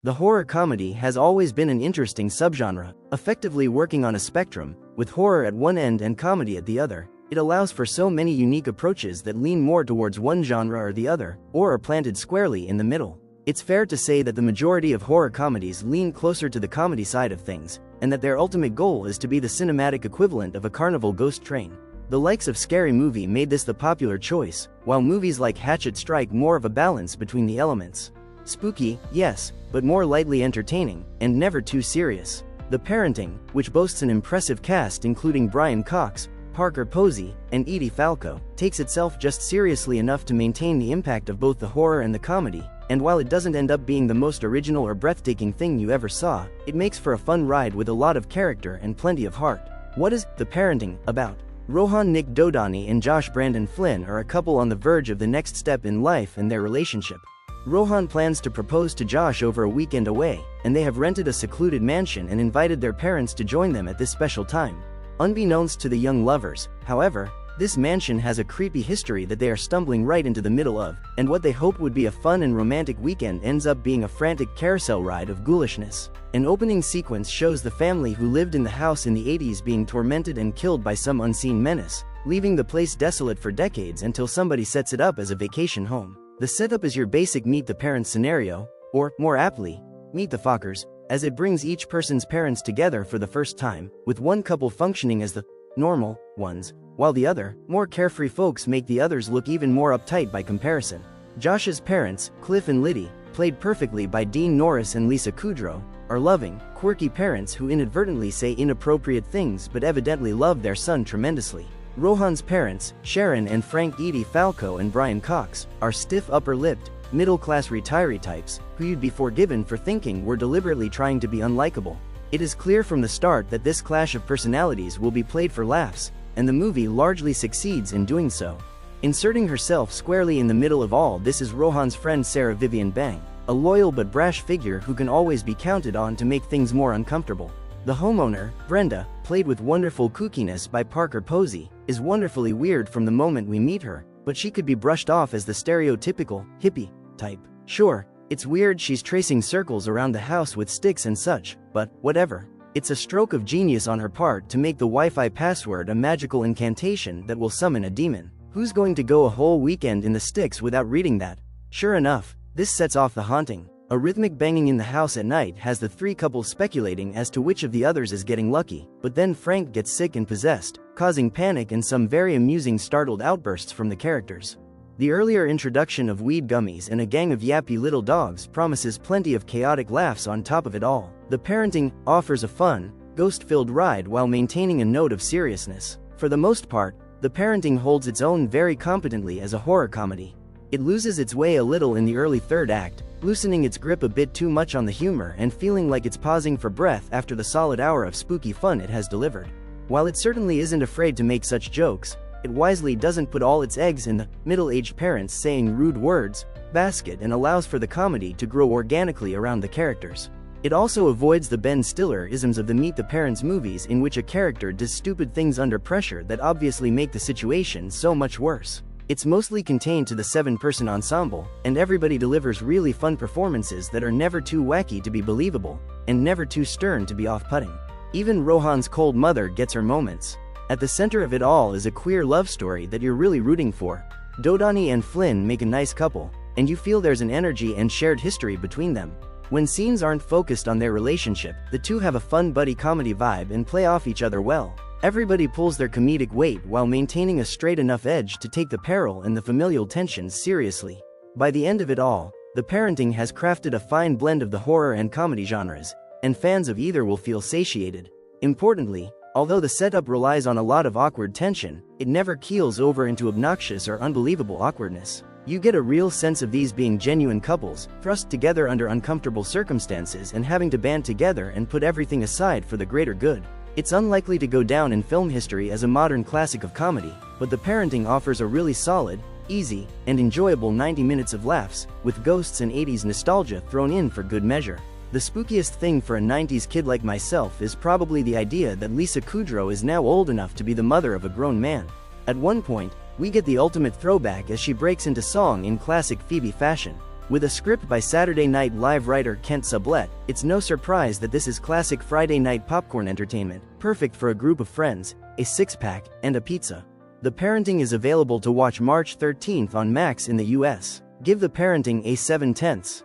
The horror comedy has always been an interesting subgenre, effectively working on a spectrum, with horror at one end and comedy at the other. It allows for so many unique approaches that lean more towards one genre or the other, or are planted squarely in the middle. It's fair to say that the majority of horror comedies lean closer to the comedy side of things, and that their ultimate goal is to be the cinematic equivalent of a carnival ghost train. The likes of Scary Movie made this the popular choice, while movies like Hatchet strike more of a balance between the elements. Spooky, yes, but more lightly entertaining, and never too serious. The Parenting, which boasts an impressive cast including Brian Cox, Parker Posey, and Edie Falco, takes itself just seriously enough to maintain the impact of both the horror and the comedy, and while it doesn't end up being the most original or breathtaking thing you ever saw, it makes for a fun ride with a lot of character and plenty of heart. What is The Parenting about? Rohan Nick Dodani and Josh Brandon Flynn are a couple on the verge of the next step in life and their relationship. Rohan plans to propose to Josh over a weekend away, and they have rented a secluded mansion and invited their parents to join them at this special time. Unbeknownst to the young lovers, however, this mansion has a creepy history that they are stumbling right into the middle of, and what they hoped would be a fun and romantic weekend ends up being a frantic carousel ride of ghoulishness. An opening sequence shows the family who lived in the house in the 80s being tormented and killed by some unseen menace, leaving the place desolate for decades until somebody sets it up as a vacation home. The setup is your basic Meet the Parents scenario, or, more aptly, Meet the Fockers, as it brings each person's parents together for the first time, with one couple functioning as the normal ones, while the other, more carefree folks make the others look even more uptight by comparison. Josh's parents, Cliff and Liddy, played perfectly by Dean Norris and Lisa Kudrow, are loving, quirky parents who inadvertently say inappropriate things but evidently love their son tremendously. Rohan's parents, Sharon and Frank Edie Falco and Brian Cox, are stiff upper-lipped, middle-class retiree types, who you'd be forgiven for thinking were deliberately trying to be unlikable. It is clear from the start that this clash of personalities will be played for laughs, and the movie largely succeeds in doing so. Inserting herself squarely in the middle of all this is Rohan's friend Sarah Vivian Bang, a loyal but brash figure who can always be counted on to make things more uncomfortable. The homeowner, Brenda, played with wonderful kookiness by Parker Posey, is wonderfully weird from the moment we meet her, but she could be brushed off as the stereotypical, hippie type. Sure, it's weird she's tracing circles around the house with sticks and such, but whatever. It's a stroke of genius on her part to make the Wi-Fi password a magical incantation that will summon a demon. Who's going to go a whole weekend in the sticks without reading that? Sure enough, this sets off the haunting. A rhythmic banging in the house at night has the three couples speculating as to which of the others is getting lucky, but then Frank gets sick and possessed, causing panic and some very amusing startled outbursts from the characters. The earlier introduction of weed gummies and a gang of yappy little dogs promises plenty of chaotic laughs on top of it all. The Parenting offers a fun, ghost-filled ride while maintaining a note of seriousness. For the most part, The Parenting holds its own very competently as a horror comedy. It loses its way a little in the early third act, loosening its grip a bit too much on the humor and feeling like it's pausing for breath after the solid hour of spooky fun it has delivered. While it certainly isn't afraid to make such jokes, it wisely doesn't put all its eggs in the middle-aged parents saying rude words basket and allows for the comedy to grow organically around the characters. It also avoids the Ben Stiller-isms of the Meet the Parents movies in which a character does stupid things under pressure that obviously make the situation so much worse. It's mostly contained to the 7-person ensemble, and everybody delivers really fun performances that are never too wacky to be believable, and never too stern to be off-putting. Even Rohan's cold mother gets her moments. At the center of it all is a queer love story that you're really rooting for. Dodani and Flynn make a nice couple, and you feel there's an energy and shared history between them. When scenes aren't focused on their relationship, the two have a fun buddy comedy vibe and play off each other well. Everybody pulls their comedic weight while maintaining a straight enough edge to take the peril and the familial tensions seriously. By the end of it all, The Parenting has crafted a fine blend of the horror and comedy genres, and fans of either will feel satiated. Importantly, although the setup relies on a lot of awkward tension, it never keels over into obnoxious or unbelievable awkwardness. You get a real sense of these being genuine couples, thrust together under uncomfortable circumstances and having to band together and put everything aside for the greater good. It's unlikely to go down in film history as a modern classic of comedy, but The Parenting offers a really solid, easy, and enjoyable 90 minutes of laughs, with ghosts and 80s nostalgia thrown in for good measure. The spookiest thing for a 90s kid like myself is probably the idea that Lisa Kudrow is now old enough to be the mother of a grown man. At one point, we get the ultimate throwback as she breaks into song in classic Phoebe fashion. With a script by Saturday Night Live writer Kent Sublette, it's no surprise that this is classic Friday night popcorn entertainment, perfect for a group of friends, a six-pack, and a pizza. The Parenting is available to watch March 13th on Max in the US. Give The Parenting a 7/10.